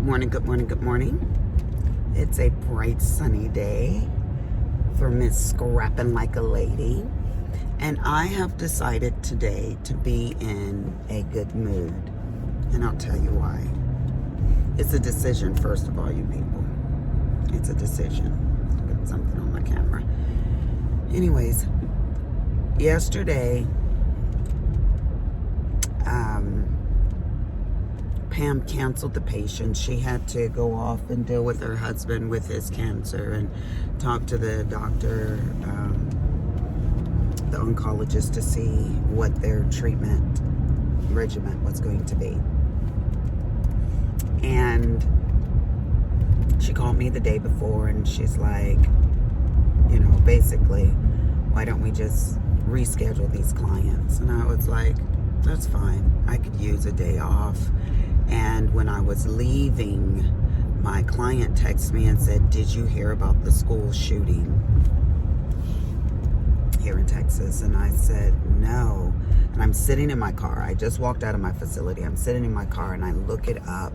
morning, good morning, good morning. It's a bright sunny day for Miss Scrapping Like a Lady. And I have decided today to be in a good mood. And I'll tell you why. It's a decision, first of all, you people. It's a decision. Got something on my camera. Anyways, yesterday, Pam canceled the patient. She had to go off and deal with her husband with his cancer and talk to the doctor, the oncologist, to see what their treatment regimen was going to be. And she called me the day before and she's like, you know, basically, why don't we just reschedule these clients? And I was like, that's fine. I could use a day off. And when I was leaving, my client texted me and said, did you hear about the school shooting here in Texas? And I said, no. And I'm sitting in my car. I just walked out of my facility. I'm sitting in my car and I look it up.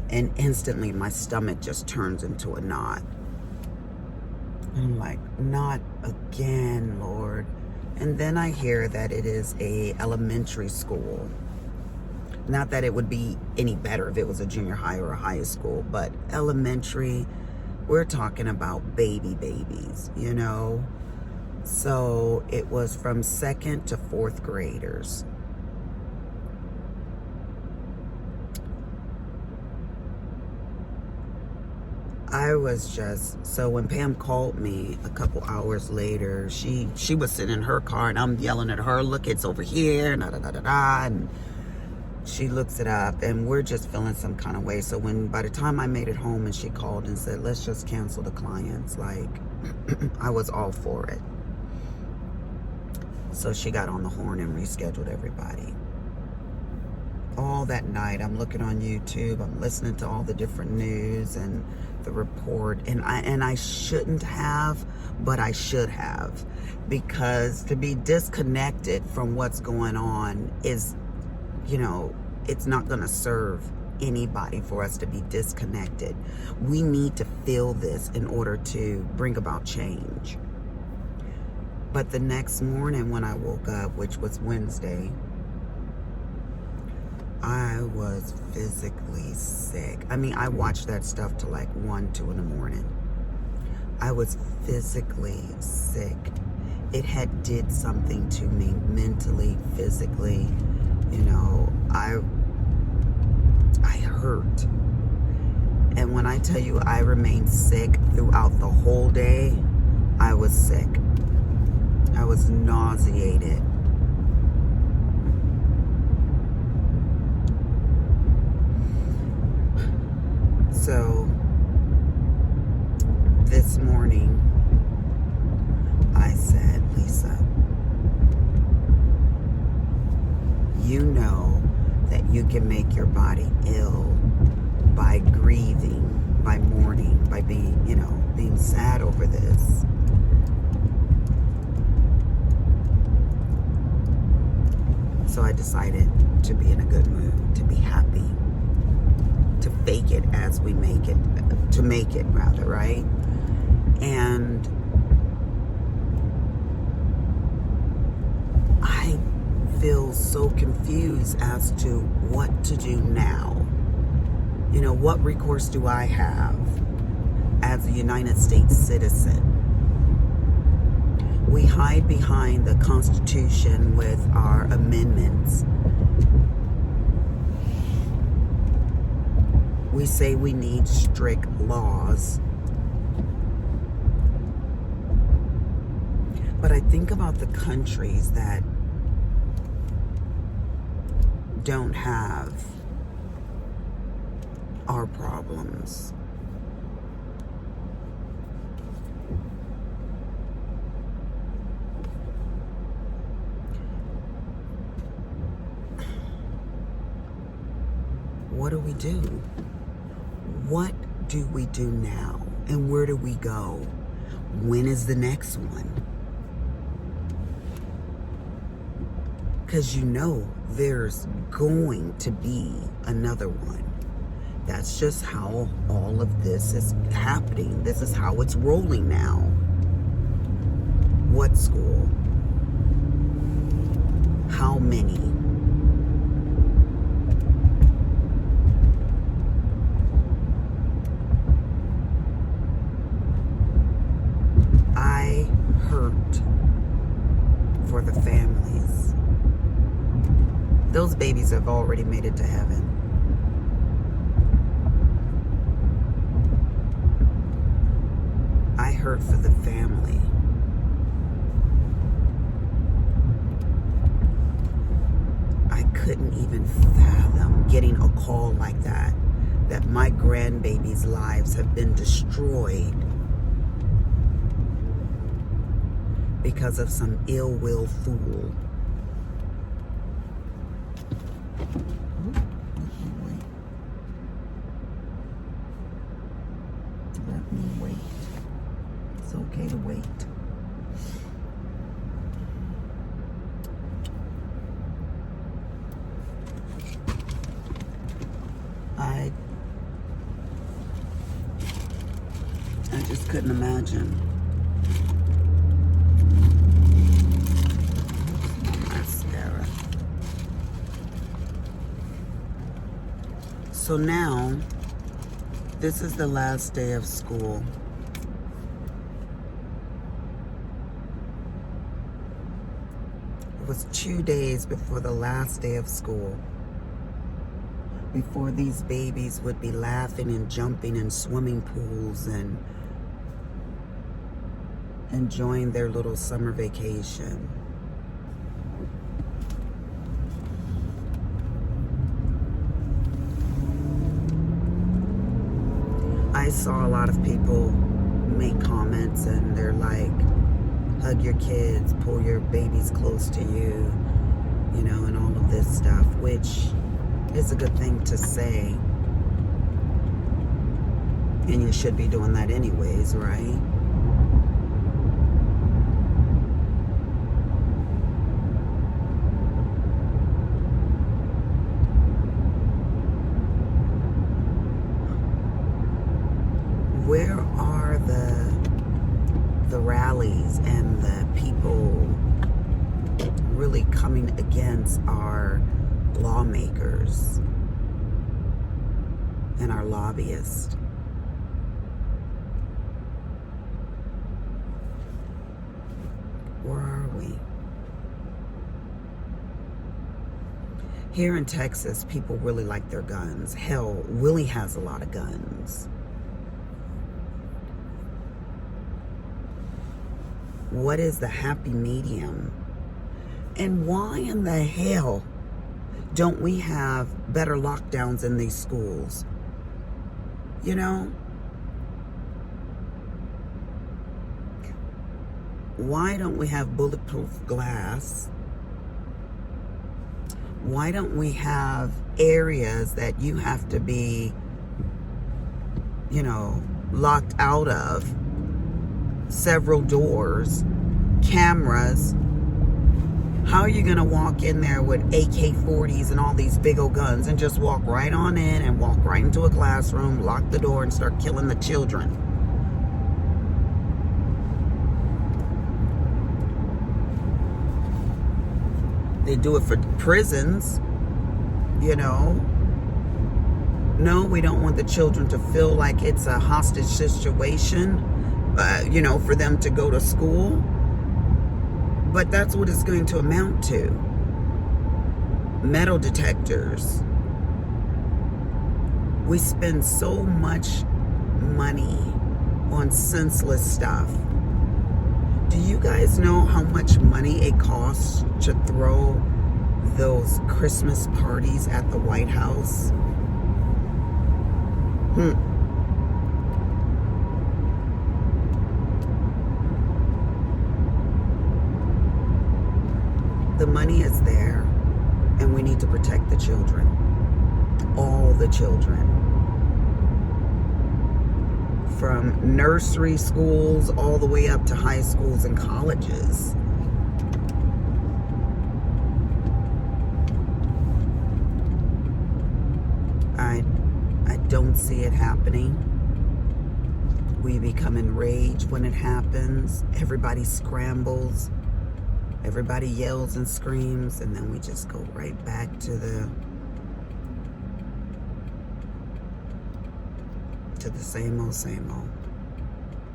And instantly my stomach just turns into a knot. And I'm like, not again, Lord. And then I hear that it is a elementary school. Not that it would be any better if it was a junior high or a high school, but elementary, we're talking about babies, you know? So it was from 2nd to 4th graders. I was just, so when Pam called me a couple hours later, she was sitting in her car and I'm yelling at her, look, it's over here, and she looks it up and we're just feeling some kind of way. So by the time I made it home and she called and said, let's just cancel the clients, like, I was all for it. So she got on the horn and rescheduled everybody. All that night, I'm looking on YouTube, I'm listening to all the different news and the report, and I shouldn't have, but I should have, because to be disconnected from what's going on is, you know, it's not going to serve anybody for us to be disconnected. We need to feel this in order to bring about change. But the next morning when I woke up, which was Wednesday, I was physically sick. I mean, I watched that stuff till like 1, 2 in the morning. I was physically sick. It had did something to me mentally, physically. You know, I hurt. And when I tell you I remained sick throughout the whole day, I was sick. I was nauseated. So this morning, I said, Lisa, you know that you can make your body ill by grieving, by mourning, by being, you know, being sad over this. So I decided to be in a good mood, to be happy, to fake it as we make it, to make it rather, right? And I feel so confused as to what to do now. You know, what recourse do I have as a United States citizen? We hide behind the Constitution with our amendments. We say we need strict laws. But I think about the countries that don't have our problems. What do we do? What do we do now? And where do we go? When is the next one? Because you know there's going to be another one. That's just how all of this is happening. This is how it's rolling now. What school? How many? I hurt for the families. Those babies have already made it to heaven. I hurt for the family. I couldn't even fathom getting a call like that my grandbabies' lives have been destroyed because of some ill-will fool. Let me wait. It's okay to wait. I just couldn't imagine. Mascara. So now, this is the last day of school. It was 2 days before the last day of school. Before these babies would be laughing and jumping in swimming pools and enjoying their little summer vacation. I saw a lot of people make comments and they're like, hug your kids, pull your babies close to you, you know, and all of this stuff, which is a good thing to say. And you should be doing that anyways, right? Where are the rallies and the people really coming against our lawmakers and our lobbyists? Where are we? Here in Texas, people really like their guns. Hell, Willie has a lot of guns. What is the happy medium? And why in the hell don't we have better lockdowns in these schools? You know? Why don't we have bulletproof glass? Why don't we have areas that you have to be, you know, locked out of? Several doors, cameras. How are you going to walk in there with AK-40s and all these big old guns and just walk right on in and walk right into a classroom, lock the door, and start killing the children? They do it for prisons, you know. No, we don't want the children to feel like it's a hostage situation, you know, for them to go to school. But that's what it's going to amount to. Metal detectors. We spend so much money on senseless stuff. Do you guys know how much money it costs to throw those Christmas parties at the White House? The money is there, and we need to protect the children. All the children. From nursery schools all the way up to high schools and colleges. I don't see it happening. We become enraged when it happens. Everybody scrambles. Everybody yells and screams, and then we just go right back to the same old, same old.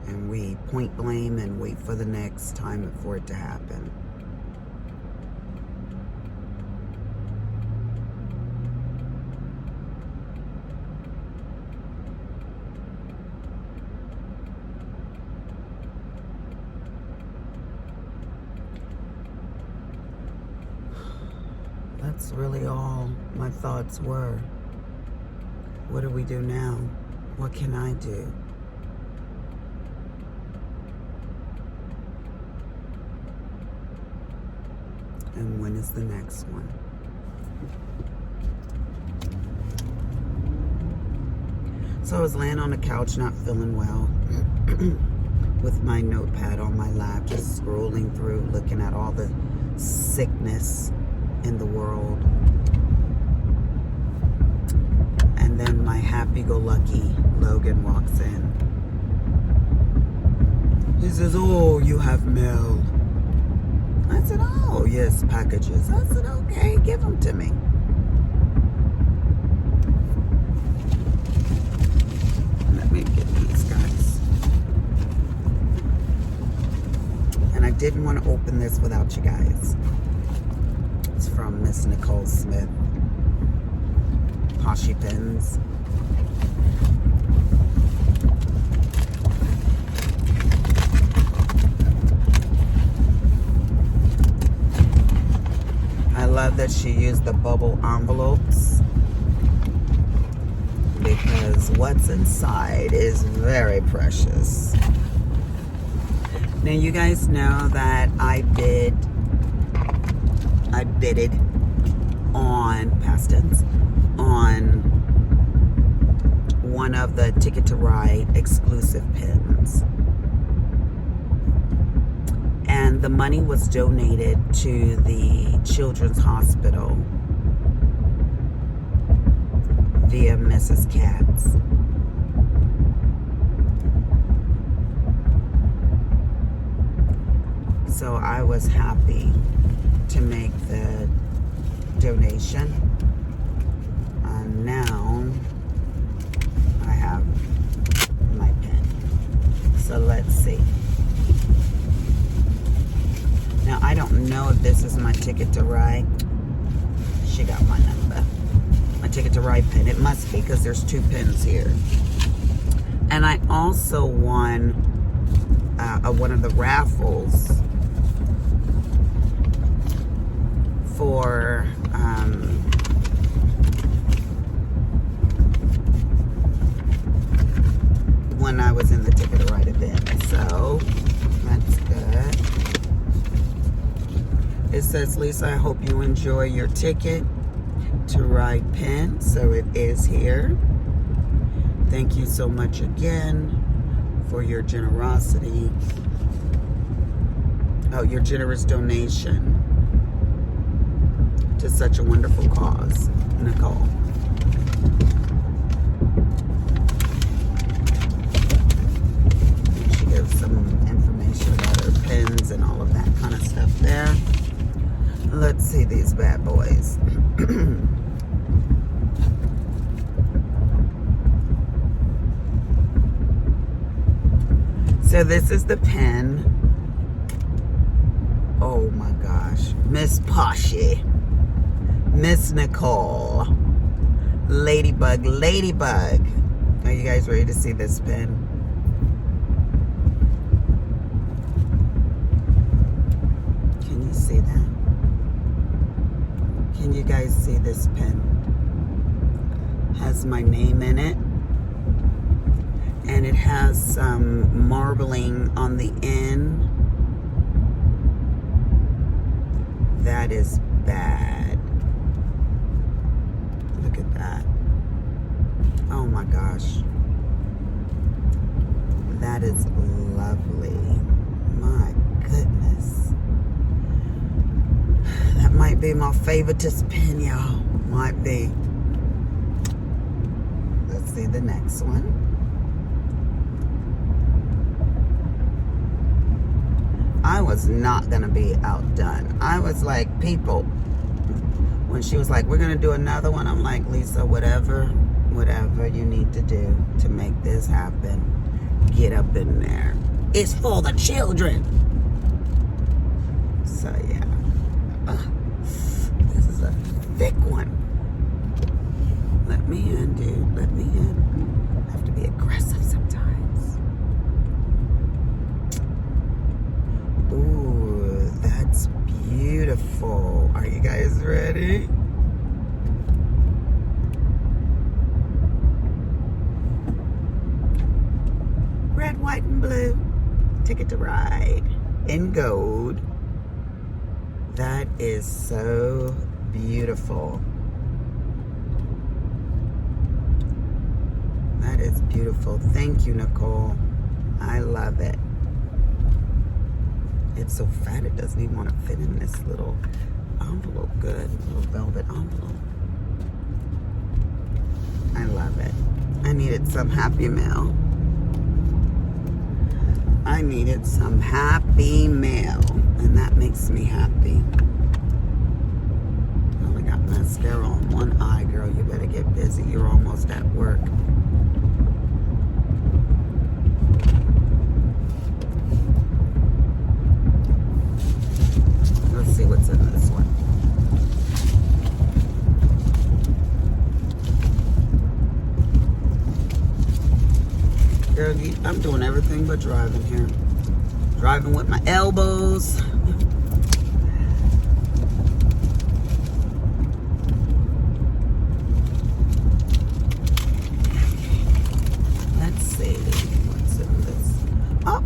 And we point blame and wait for the next time for it to happen. That's really all my thoughts were. What do we do now? What can I do? And when is the next one? So I was laying on the couch, not feeling well, with my notepad on my lap, just scrolling through, looking at all the sickness in the world. And then my happy-go-lucky Logan walks in. He says, "Oh, you have mail." I said, "Oh, yes, packages." I said, "Okay, give them to me." Let me get these guys. And I didn't want to open this without you guys. It's from Miss Nicole Smith. Poshy pins. I love that she used the bubble envelopes, because what's inside is very precious. Now you guys know that I bidded on, past tense, on one of the Ticket to Ride exclusive pins. And the money was donated to the Children's Hospital via Mrs. Katz. So I was happy to make the donation. And now I have my pen. So let's see. Now I don't know if this is my Ticket to Ride. She got my number. My Ticket to Ride pin. It must be, because there's 2 pins here. And I also won one of the raffles for when I was in the Ticket to Ride event. So that's good. It says, "Lisa, I hope you enjoy your Ticket to Ride pin." So it is here. Thank you so much again for your generosity. Oh, your generous donation to such a wonderful cause, Nicole. She gives some information about her pins and all of that kind of stuff there. Let's see these bad boys. So this is the pen. Oh my gosh. Miss Poshy. Miss Nicole. Ladybug. Are you guys ready to see this pen? Can you see that? Can you guys see this pen? Has my name in it. And it has some marbling on the end. That is bad. Look at that. Oh my gosh. That is lovely. My goodness. That might be my favoriteest pen, y'all. Might be. Let's see the next one. I was not gonna be outdone. I was like, people, when she was like, we're gonna do another one, I'm like, Lisa, whatever you need to do to make this happen, get up in there. It's for the children. So yeah, this is a thick one. Let me in, dude, let me in. I have to be aggressive sometimes. Ooh, that's beautiful. Are you guys ready? Red, white, and blue. Ticket to ride in gold. That is so beautiful. That is beautiful. Thank you, Nicole. I love it. It's so fat it doesn't even want to fit in this little envelope. Good, little velvet envelope. I love it. I needed some Happy Mail. I needed some Happy Mail, and that makes me happy. I only got mascara on one eye, girl. You better get busy. You're almost at work. Let's see what's in this one. Girl, I'm doing everything but driving here. Driving with my elbows. Let's see what's in this. Oh,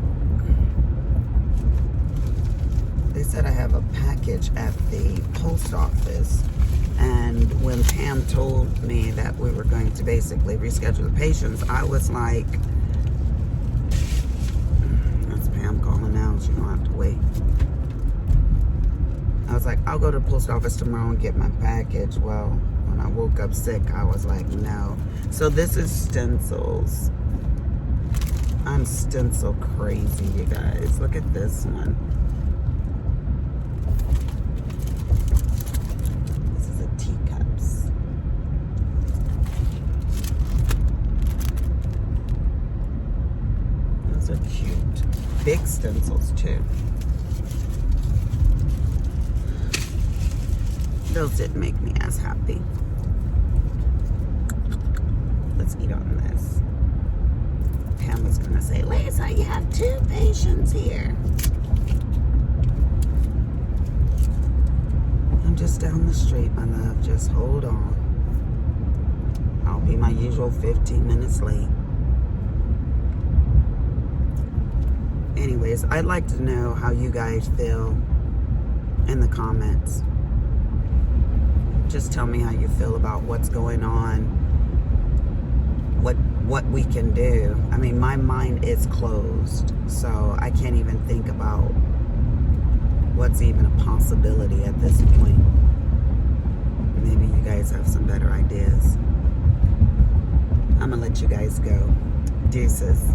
they said I have a package at the post office. And when Pam told me that we were going to basically reschedule the patients, I was like, I'm calling now, so you don't have to wait. I was like, I'll go to the post office tomorrow and get my package. Well, when I woke up sick, I was like, no. So this is stencils. I'm stencil crazy, you guys. Look at this one. This is a teacups. Those are cute. Big stencils too. Those didn't make me as happy. Let's eat on this. Pam was gonna say, Lisa, you have 2 patients here. I'm just down the street, my love. Just hold on. I'll be my usual 15 minutes late. Anyways, I'd like to know how you guys feel in the comments. Just tell me how you feel about what's going on, what we can do. I mean, my mind is closed, so I can't even think about what's even a possibility at this point. Maybe you guys have some better ideas. I'm gonna let you guys go. Deuces.